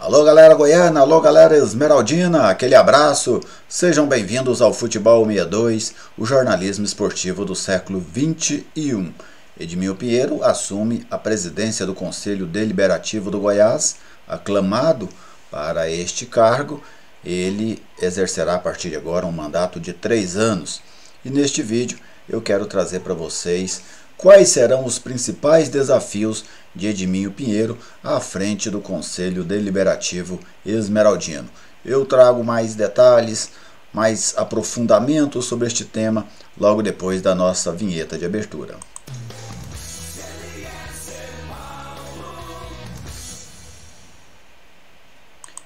Alô galera goiana, alô galera esmeraldina, aquele abraço, sejam bem-vindos ao Futebol 62, o jornalismo esportivo do século XXI. Edmil Pinheiro assume a presidência do Conselho Deliberativo do Goiás, aclamado para este cargo. Ele exercerá a partir de agora um mandato de 3 anos e neste vídeo eu quero trazer para vocês quais serão os principais desafios de Edmil Pinheiro à frente do Conselho Deliberativo Esmeraldino. Eu trago mais detalhes, mais aprofundamento sobre este tema logo depois da nossa vinheta de abertura.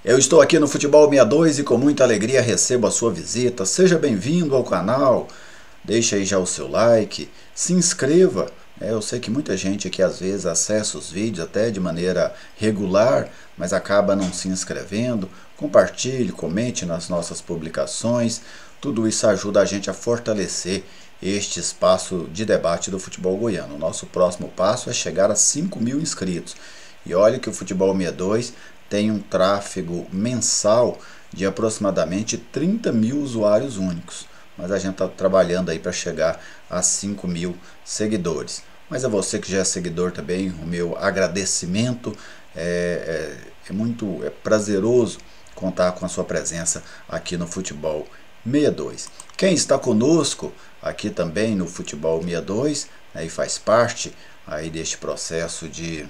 Eu estou aqui no Futebol 62 e com muita alegria recebo a sua visita. Seja bem-vindo ao canal, deixe aí já o seu like, se inscreva. Eu sei que muita gente aqui às vezes acessa os vídeos até de maneira regular, mas acaba não se inscrevendo. Compartilhe, comente nas nossas publicações. Tudo isso ajuda a gente a fortalecer este espaço de debate do futebol goiano. O nosso próximo passo é chegar a 5.000 inscritos. E olha que o Futebol 62 tem um tráfego mensal de aproximadamente 30.000 usuários únicos. Mas a gente está trabalhando aí para chegar a 5.000 seguidores. Mas a você que já é seguidor também, o meu agradecimento. É muito prazeroso contar com a sua presença aqui no Futebol 62. Quem está conosco aqui também no Futebol 62, e faz parte aí deste processo de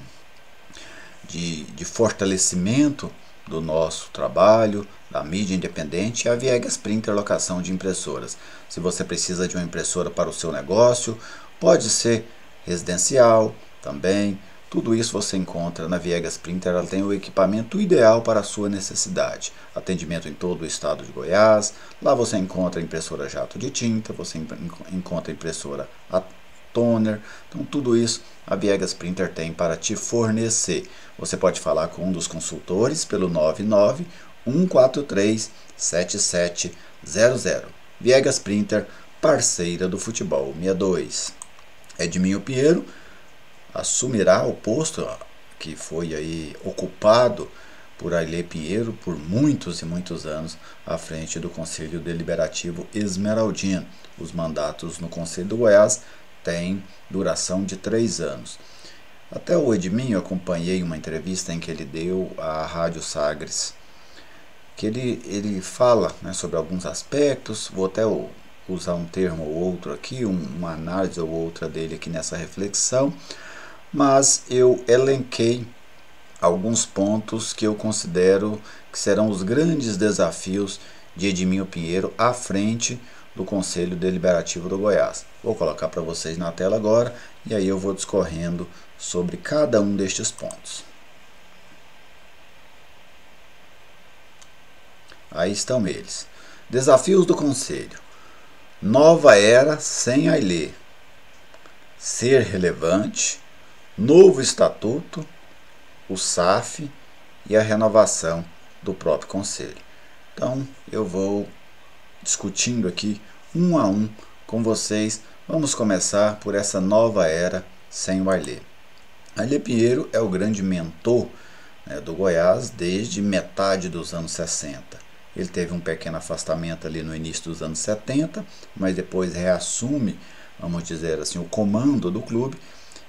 fortalecimento do nosso trabalho, da mídia independente, é a Viegas Printer Locação de Impressoras. Se você precisa de uma impressora para o seu negócio, pode ser residencial também, tudo isso você encontra na Viegas Printer. Ela tem o equipamento ideal para a sua necessidade. Atendimento em todo o estado de Goiás. Lá você encontra impressora jato de tinta, você encontra impressora a toner, então tudo isso a Viegas Printer tem para te fornecer. Você pode falar com um dos consultores pelo 99-143-7700. Viegas Printer, parceira do Futebol 62. Edmil Pinheiro assumirá o posto que foi aí ocupado por Ailê Pinheiro por muitos e muitos anos à frente do Conselho Deliberativo Esmeraldino. Os mandatos no Conselho do Goiás tem duração de 3 anos. Até o Edminho, eu acompanhei uma entrevista em que ele deu à Rádio Sagres, que ele fala, sobre alguns aspectos. Vou até usar um termo ou outro aqui, uma análise ou outra dele aqui nessa reflexão, mas eu elenquei alguns pontos que eu considero que serão os grandes desafios de Edmil Pinheiro à frente do Conselho Deliberativo do Goiás. Vou colocar para vocês na tela agora e aí eu vou discorrendo sobre cada um destes pontos. Aí estão eles. Desafios do Conselho. Nova era sem Ailê. Ser relevante. Novo estatuto. O SAF e a renovação do próprio Conselho. Então eu vou discutindo aqui um a um com vocês. Vamos começar por essa nova era sem o Ailê. Ailê Pinheiro é o grande mentor do Goiás desde metade dos anos 60. Ele teve um pequeno afastamento ali no início dos anos 70, mas depois reassume, vamos dizer assim, o comando do clube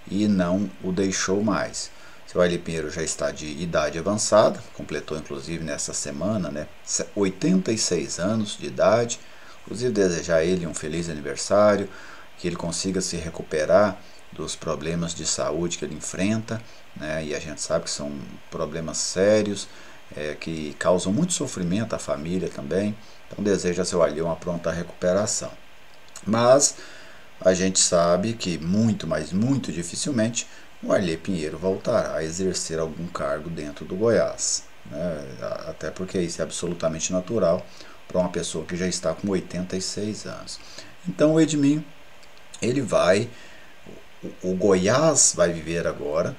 e não o deixou mais. Seu Ailê Pinheiro já está de idade avançada, completou inclusive nessa semana, 86 anos de idade. Inclusive desejar a ele um feliz aniversário, que ele consiga se recuperar dos problemas de saúde que ele enfrenta, e a gente sabe que são problemas sérios, que causam muito sofrimento à família também. Então desejo a seu Ailê uma pronta recuperação. Mas a gente sabe que muito, mas muito dificilmente o Ailê Pinheiro voltará a exercer algum cargo dentro do Goiás, até porque isso é absolutamente natural para uma pessoa que já está com 86 anos. Então o Edminho, o Goiás vai viver agora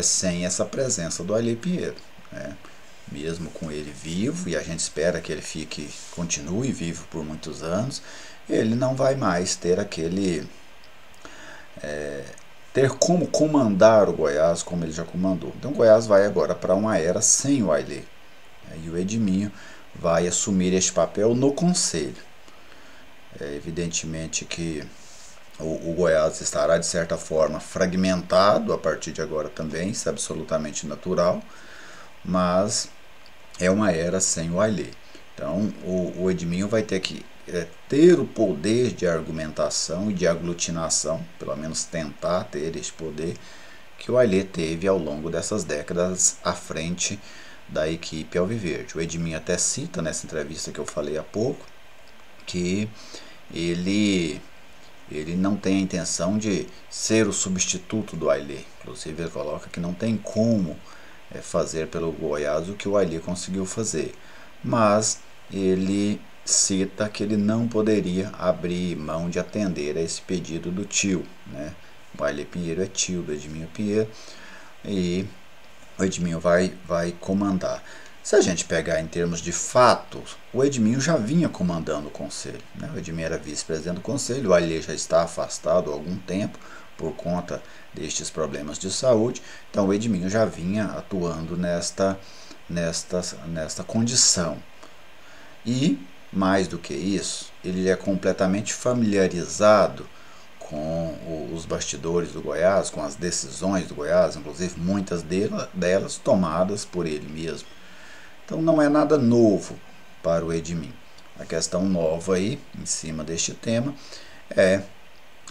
sem essa presença do Ailê Pinheiro, mesmo com ele vivo, e a gente espera que ele continue vivo por muitos anos, ele não vai mais ter ter como comandar o Goiás como ele já comandou. Então o Goiás vai agora para uma era sem o Ailê. E o Edminho vai assumir este papel no conselho. Evidentemente que o Goiás estará, de certa forma, fragmentado a partir de agora também, isso é absolutamente natural, mas é uma era sem o Ailê. Então, o Edminho vai ter que ter o poder de argumentação e de aglutinação, pelo menos tentar ter esse poder, que o Ailê teve ao longo dessas décadas à frente da equipe Alviverde. O Edminho até cita nessa entrevista que eu falei há pouco, que ele não tem a intenção de ser o substituto do Ailê. Inclusive ele coloca que não tem como fazer pelo Goiás o que o Ailê conseguiu fazer. Mas ele cita que ele não poderia abrir mão de atender a esse pedido do tio, né? O Ailê Pinheiro é tio do Edminho Pinheiro e o Edminho vai comandar. Se a gente pegar em termos de fatos, o Edminho já vinha comandando o conselho, né? O Edminho era vice-presidente do conselho, o Ailê já está afastado há algum tempo por conta destes problemas de saúde, então o Edminho já vinha atuando nesta condição. E, mais do que isso, ele é completamente familiarizado com os bastidores do Goiás, com as decisões do Goiás, inclusive muitas delas tomadas por ele mesmo. Então não é nada novo para o Edminho. A questão nova aí, em cima deste tema, é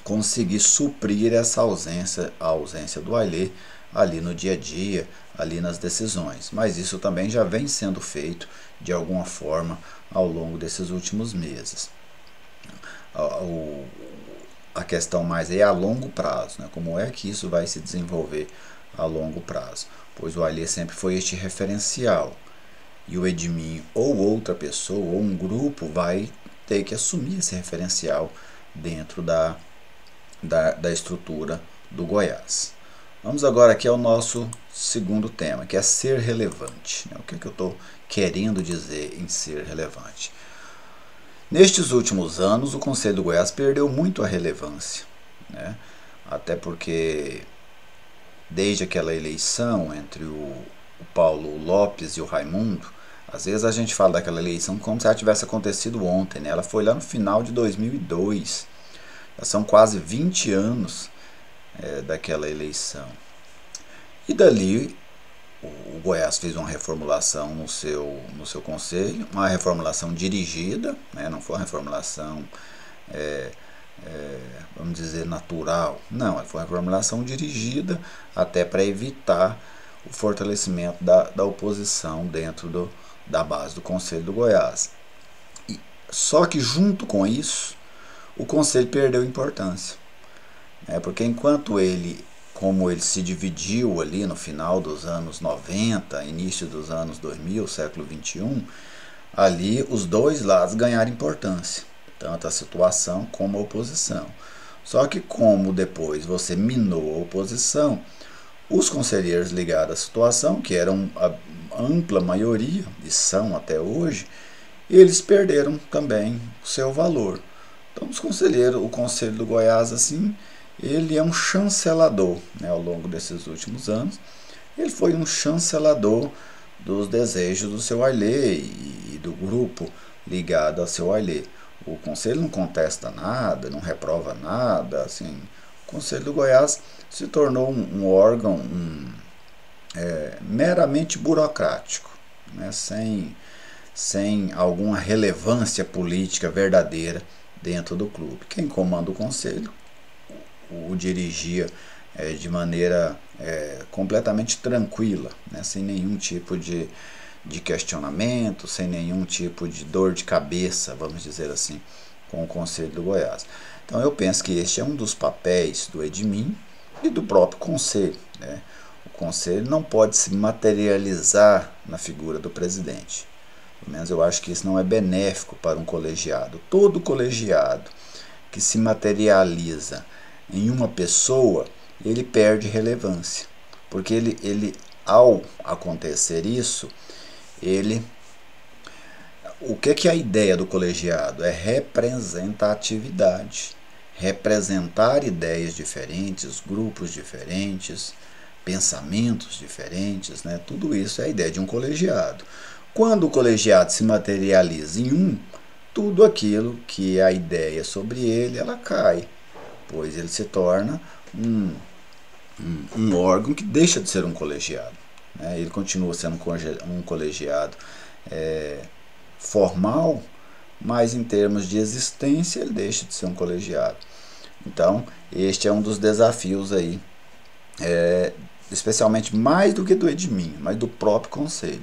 conseguir suprir essa a ausência do Ailê ali no dia a dia, ali nas decisões. Mas isso também já vem sendo feito de alguma forma ao longo desses últimos meses. A questão mais é a longo prazo, né? Como é que isso vai se desenvolver a longo prazo? Pois o Ailê sempre foi este referencial. E o Edminho ou outra pessoa ou um grupo vai ter que assumir esse referencial dentro da estrutura do Goiás. Vamos agora aqui ao nosso segundo tema, que é ser relevante. O que eu estou querendo dizer em ser relevante? Nestes últimos anos, o Conselho do Goiás perdeu muito a relevância, né? Até porque, desde aquela eleição entre o Paulo Lopes e o Raimundo, às vezes a gente fala daquela eleição como se ela tivesse acontecido ontem, né? Ela foi lá no final de 2002, já são quase 20 anos daquela eleição. E dali o Goiás fez uma reformulação no seu conselho, uma reformulação dirigida, né? Não foi uma reformulação, vamos dizer, natural. Não, foi uma reformulação dirigida até para evitar o fortalecimento da oposição dentro da base do Conselho do Goiás. Só que junto com isso, o Conselho perdeu importância. Porque enquanto como ele se dividiu ali no final dos anos 90, início dos anos 2000, século 21, ali os dois lados ganharam importância, tanto a situação como a oposição. Só que como depois você minou a oposição, os conselheiros ligados à situação, que eram a ampla maioria, e são até hoje, eles perderam também o seu valor. Então o Conselho do Goiás, assim, ele é um chancelador, né, ao longo desses últimos anos. Ele foi um chancelador dos desejos do seu Ailê e do grupo ligado ao seu Ailê. O Conselho não contesta nada, não reprova nada. Assim, o Conselho do Goiás se tornou um órgão meramente burocrático, né, sem alguma relevância política verdadeira dentro do clube. Quem comanda o Conselho o dirigia de maneira completamente tranquila, né, sem nenhum tipo de questionamento, sem nenhum tipo de dor de cabeça, vamos dizer assim, com o Conselho do Goiás. Então eu penso que este é um dos papéis do Edminho e do próprio Conselho, né? O Conselho não pode se materializar na figura do presidente. Pelo menos eu acho que isso não é benéfico para um colegiado. Todo colegiado que se materializa em uma pessoa, ele perde relevância, porque ele ao acontecer isso, o que é a ideia do colegiado? É representatividade, representar ideias diferentes, grupos diferentes, pensamentos diferentes, né? Tudo isso é a ideia de um colegiado. Quando o colegiado se materializa em um, tudo aquilo que é a ideia sobre ele, ela cai, pois ele se torna um órgão que deixa de ser um colegiado. Né? Ele continua sendo um colegiado formal, mas em termos de existência ele deixa de ser um colegiado. Então, este é um dos desafios aí, especialmente mais do que do Edminho, mas do próprio conselho.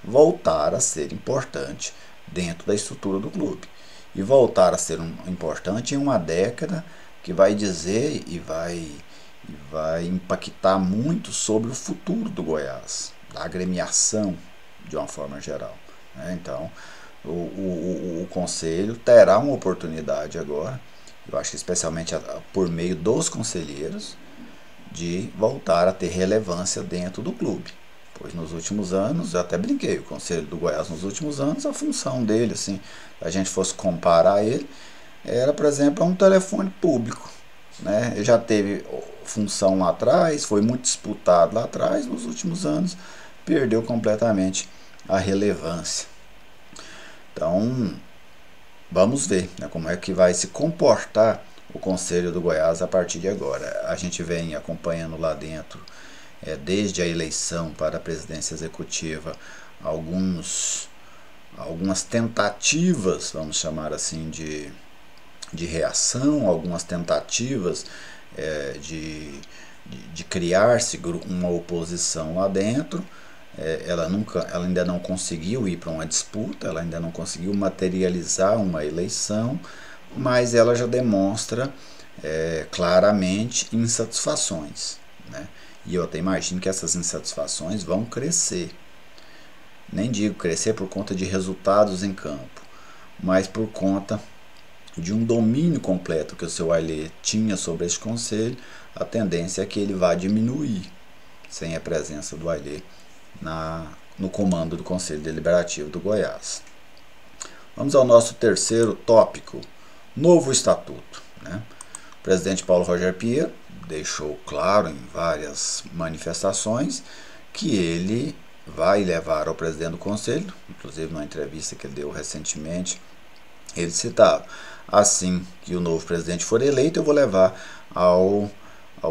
Voltar a ser importante dentro da estrutura do clube. E voltar a ser importante em uma década que vai dizer e vai impactar muito sobre o futuro do Goiás, da agremiação de uma forma geral. Então, o conselho terá uma oportunidade agora, eu acho que especialmente por meio dos conselheiros, de voltar a ter relevância dentro do clube. Pois nos últimos anos, eu até brinquei, o Conselho do Goiás nos últimos anos, a função dele, assim, se a gente fosse comparar ele, era, por exemplo, um telefone público. Né? Ele já teve função lá atrás, foi muito disputado lá atrás, nos últimos anos perdeu completamente a relevância. Então, vamos ver, né, como é que vai se comportar o Conselho do Goiás a partir de agora. A gente vem acompanhando lá dentro, desde a eleição para a presidência executiva, algumas tentativas, vamos chamar assim, de reação, algumas tentativas de criar-se uma oposição lá dentro. Ela ainda não conseguiu ir para uma disputa, ela ainda não conseguiu materializar uma eleição, mas ela já demonstra claramente insatisfações, né? E eu até imagino que essas insatisfações vão crescer. Nem digo crescer por conta de resultados em campo, mas por conta de um domínio completo que o seu Ailê tinha sobre este conselho. A tendência é que ele vá diminuir sem a presença do Ailê no comando do Conselho Deliberativo do Goiás. Vamos ao nosso terceiro tópico, novo estatuto. Né? O presidente Paulo Rogério Pinheiro deixou claro em várias manifestações que ele vai levar ao presidente do Conselho, inclusive numa entrevista que ele deu recentemente, ele citava: assim que o novo presidente for eleito, eu vou levar ao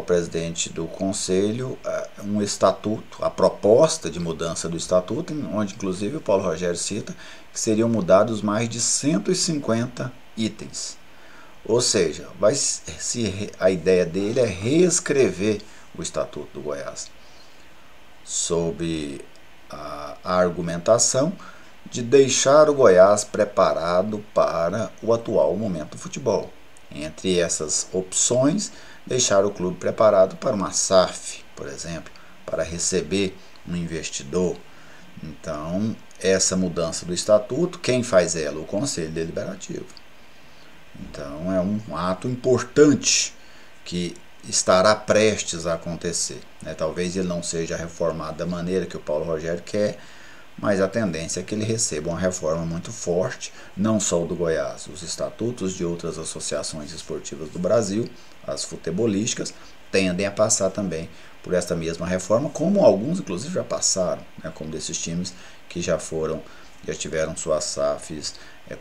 presidente do Conselho um estatuto, a proposta de mudança do estatuto, onde inclusive o Paulo Rogério cita que seriam mudados mais de 150 itens. Ou seja, a ideia dele é reescrever o Estatuto do Goiás, sob a argumentação de deixar o Goiás preparado para o atual momento do futebol. Entre essas opções, deixar o clube preparado para uma SAF, por exemplo, para receber um investidor. Então, essa mudança do estatuto, quem faz ela? O Conselho Deliberativo. Então, é um ato importante que estará prestes a acontecer. Né? Talvez ele não seja reformado da maneira que o Paulo Rogério quer, mas a tendência é que ele receba uma reforma muito forte, não só o do Goiás, os estatutos de outras associações esportivas do Brasil, as futebolísticas, tendem a passar também por esta mesma reforma, como alguns inclusive já passaram, né, como desses times que já tiveram suas SAFs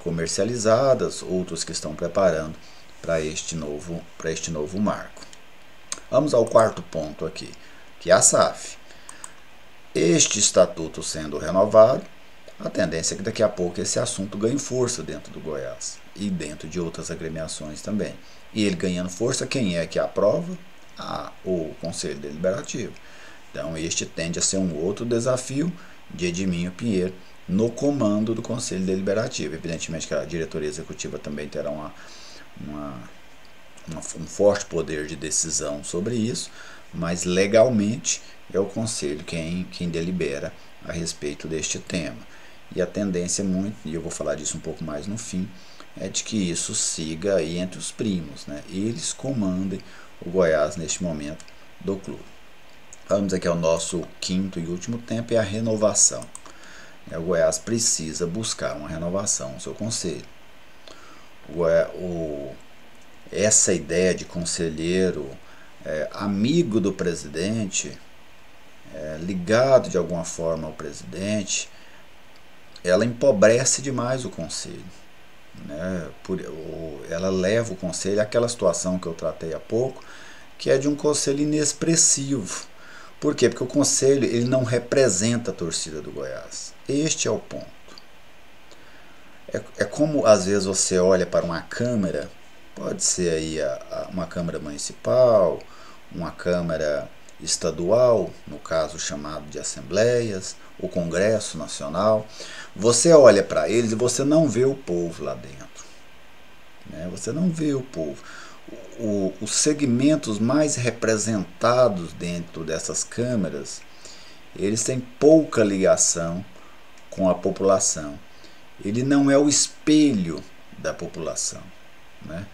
comercializadas, outros que estão preparando para este novo marco. Vamos ao quarto ponto aqui, que é a SAF. Este estatuto sendo renovado, a tendência é que daqui a pouco esse assunto ganhe força dentro do Goiás e dentro de outras agremiações também. E ele ganhando força, quem é que aprova? O Conselho Deliberativo. Então este tende a ser um outro desafio de Edminho Pinheiro no comando do Conselho Deliberativo. Evidentemente que a diretoria executiva também terá um forte poder de decisão sobre isso, mas legalmente é o Conselho quem delibera a respeito deste tema. E a tendência e eu vou falar disso um pouco mais no fim, é de que isso siga aí entre os primos, né? Eles comandem o Goiás neste momento do clube. Vamos aqui ao nosso quinto e último tempo, é a renovação. O Goiás precisa buscar uma renovação no seu conselho. Essa ideia de conselheiro amigo do presidente, ligado de alguma forma ao presidente, ela empobrece demais o conselho, né? Ela leva o conselho àquela situação que eu tratei há pouco, que é de um conselho inexpressivo. Por quê? Porque o conselho ele não representa a torcida do Goiás. Este é o ponto. É como às vezes você olha para uma câmara, pode ser aí uma câmara municipal, uma câmara estadual, no caso chamado de assembleias, o Congresso Nacional. Você olha para eles e você não vê o povo lá dentro, né? Você não vê o povo. Os segmentos mais representados dentro dessas câmaras, eles têm pouca ligação com a população. Ele não é o espelho da população, né?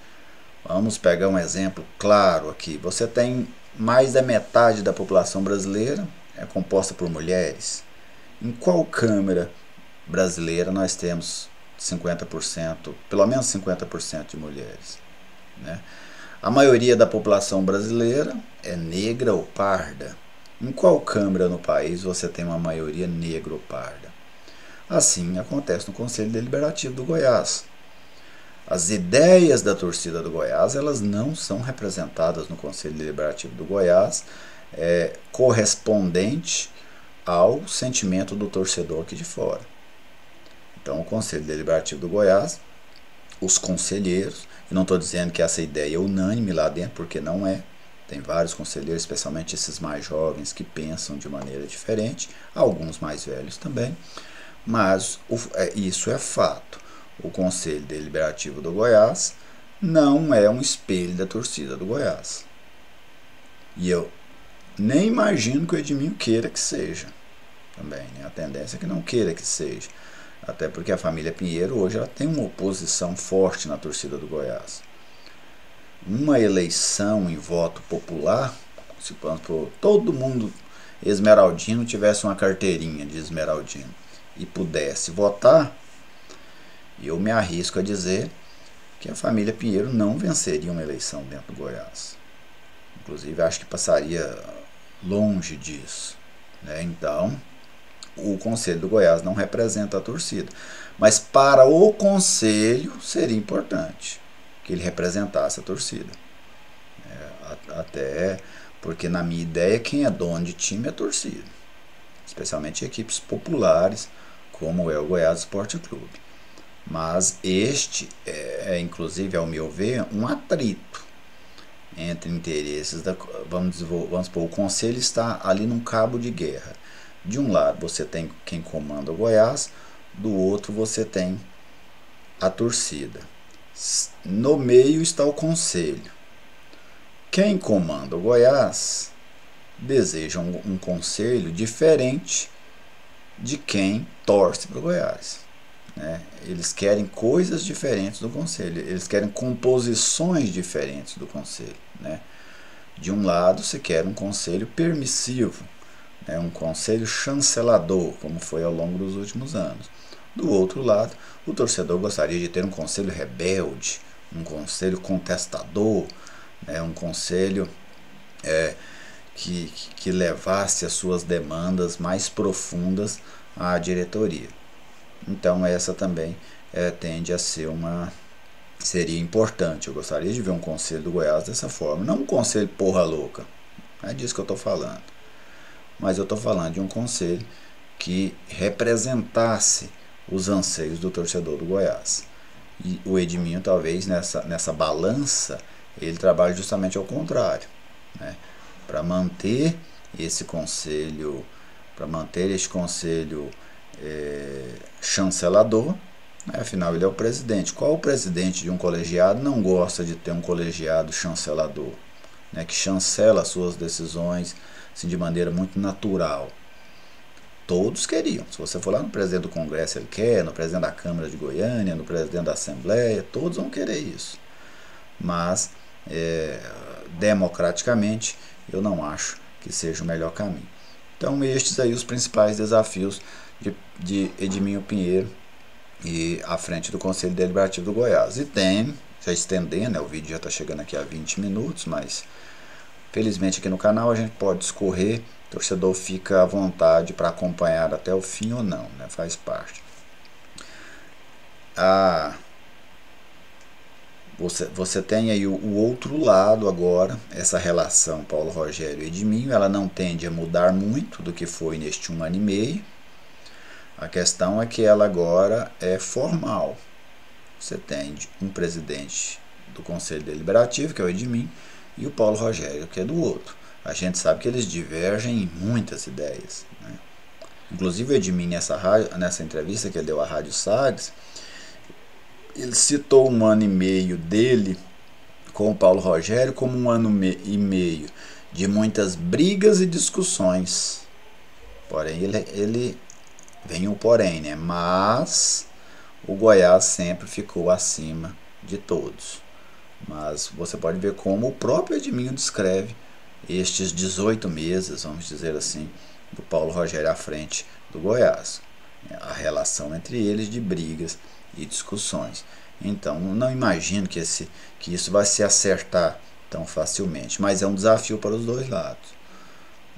Vamos pegar um exemplo claro aqui. Você tem mais da metade da população brasileira é composta por mulheres. Em qual câmara brasileira nós temos 50%, pelo menos 50% de mulheres, né? A maioria da população brasileira é negra ou parda. Em qual câmara no país você tem uma maioria negra ou parda? Assim acontece no Conselho Deliberativo do Goiás. As ideias da torcida do Goiás, elas não são representadas no Conselho Deliberativo do Goiás, correspondente ao sentimento do torcedor aqui de fora. Então, o Conselho Deliberativo do Goiás, os conselheiros, e não estou dizendo que essa ideia é unânime lá dentro, porque não é. Tem vários conselheiros, especialmente esses mais jovens, que pensam de maneira diferente, alguns mais velhos também. Mas isso é fato. O Conselho Deliberativo do Goiás não é um espelho da torcida do Goiás. E eu nem imagino que o Edminho queira que seja. Também, né? A tendência é que não queira que seja. Até porque a família Pinheiro hoje ela tem uma oposição forte na torcida do Goiás. Uma eleição em voto popular, se todo mundo esmeraldino tivesse uma carteirinha de esmeraldino e pudesse votar, eu me arrisco a dizer que a família Pinheiro não venceria uma eleição dentro do Goiás. Inclusive, acho que passaria longe disso, né? Então, o Conselho do Goiás não representa a torcida. Mas para o Conselho seria importante que ele representasse a torcida. Até porque, na minha ideia, quem é dono de time é a torcida. Especialmente equipes populares, como é o Goiás Esporte Clube. Mas este inclusive, ao meu ver, um atrito entre interesses. Vamos supor, o Conselho está ali num cabo de guerra. De um lado você tem quem comanda o Goiás, do outro você tem a torcida. No meio está o Conselho. Quem comanda o Goiás deseja um conselho diferente de quem torce para o Goiás, né? Eles querem coisas diferentes do conselho, eles querem composições diferentes do conselho, né? De um lado se quer um conselho permissivo, né? Um conselho chancelador, como foi ao longo dos últimos anos. Do outro lado, o torcedor gostaria de ter um conselho rebelde, um conselho contestador, né? Um conselho que levasse as suas demandas mais profundas à diretoria. Então essa também tende a ser seria importante. Eu gostaria de ver um conselho do Goiás dessa forma, não um conselho porra louca, não é disso que eu estou falando, mas eu estou falando de um conselho que representasse os anseios do torcedor do Goiás. E o Edminho talvez nessa balança ele trabalhe justamente ao contrário, né? Para manter esse conselho, chancelador, né? Afinal ele é o presidente. Qual presidente de um colegiado não gosta de ter um colegiado chancelador, né? Que chancela as suas decisões assim, de maneira muito natural? Todos queriam. Se você for lá no presidente do Congresso, ele quer, no presidente da Câmara de Goiânia, no presidente da Assembleia, todos vão querer isso. Mas, democraticamente, eu não acho que seja o melhor caminho. Então, estes aí os principais desafios de Edminho Pinheiro e à frente do Conselho Deliberativo do Goiás. E tem, já estendendo, né, o vídeo já está chegando aqui a 20 minutos, mas felizmente aqui no canal a gente pode discorrer, o torcedor fica à vontade para acompanhar até o fim ou não, né, faz parte. você tem aí o outro lado agora, essa relação Paulo Rogério e Edminho, ela não tende a mudar muito do que foi neste 1 ano e meio. A questão é que ela agora é formal. Você tem um presidente do Conselho Deliberativo, que é o Edminho, e o Paulo Rogério, que é do outro. A gente sabe que eles divergem em muitas ideias, né? Inclusive o Edminho, nessa entrevista que ele deu à Rádio Sagres, ele citou 1 ano e meio dele com o Paulo Rogério como 1 ano e meio de muitas brigas e discussões. Porém, ele vem o porém, né? Mas o Goiás sempre ficou acima de todos. Mas você pode ver como o próprio Edminho descreve estes 18 meses, vamos dizer assim, do Paulo Rogério à frente do Goiás. A relação entre eles de brigas e discussões. Então, não imagino que isso vai se acertar tão facilmente, mas é um desafio para os dois lados,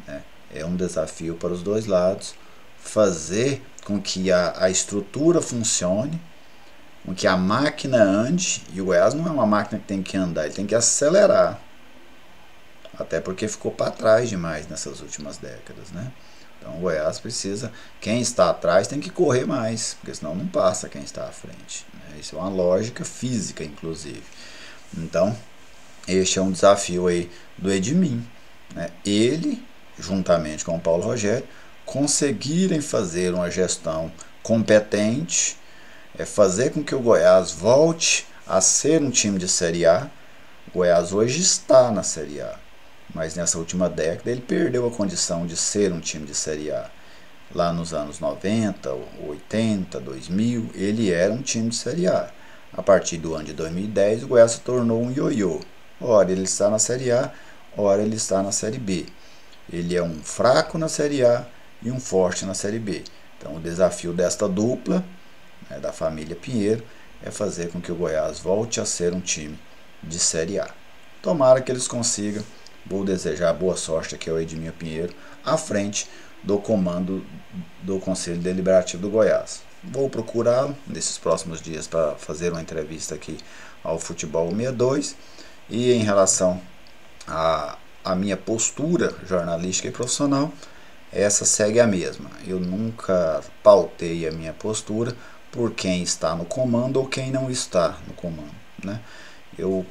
né? É um desafio para os dois lados fazer com que a estrutura funcione, com que a máquina ande, e o Goiás não é uma máquina que tem que andar, ele tem que acelerar, até porque ficou para trás demais nessas últimas décadas, né? Então o Goiás precisa, quem está atrás tem que correr mais, porque senão não passa quem está à frente, né? Isso é uma lógica física, inclusive. Então, este é um desafio aí do Edminho, né? Ele, juntamente com o Paulo Rogério, conseguirem fazer uma gestão competente, fazer com que o Goiás volte a ser um time de Série A. O Goiás hoje está na Série A, mas nessa última década ele perdeu a condição de ser um time de Série A. Lá nos anos 90, 80, 2000, ele era um time de Série A. A partir do ano de 2010, o Goiás se tornou um ioiô. Ora ele está na Série A, ora ele está na Série B. Ele é um fraco na Série A e um forte na Série B. Então o desafio desta dupla, né, da família Pinheiro, é fazer com que o Goiás volte a ser um time de Série A. Tomara que eles consigam. Vou desejar boa sorte aqui ao Edminho Pinheiro, à frente do comando do Conselho Deliberativo do Goiás. Vou procurá-lo nesses próximos dias para fazer uma entrevista aqui ao Futebol 62. E em relação à minha postura jornalística e profissional, essa segue a mesma. Eu nunca pautei a minha postura por quem está no comando ou quem não está no comando, né? Eu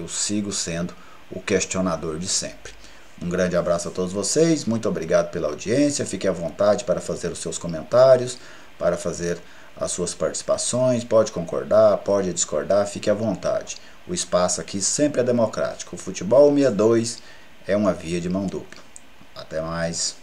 sigo sendo o questionador de sempre. Um grande abraço a todos vocês, muito obrigado pela audiência, fique à vontade para fazer os seus comentários, para fazer as suas participações, pode concordar, pode discordar, fique à vontade. O espaço aqui sempre é democrático. O Futebol 62 é uma via de mão dupla. Até mais.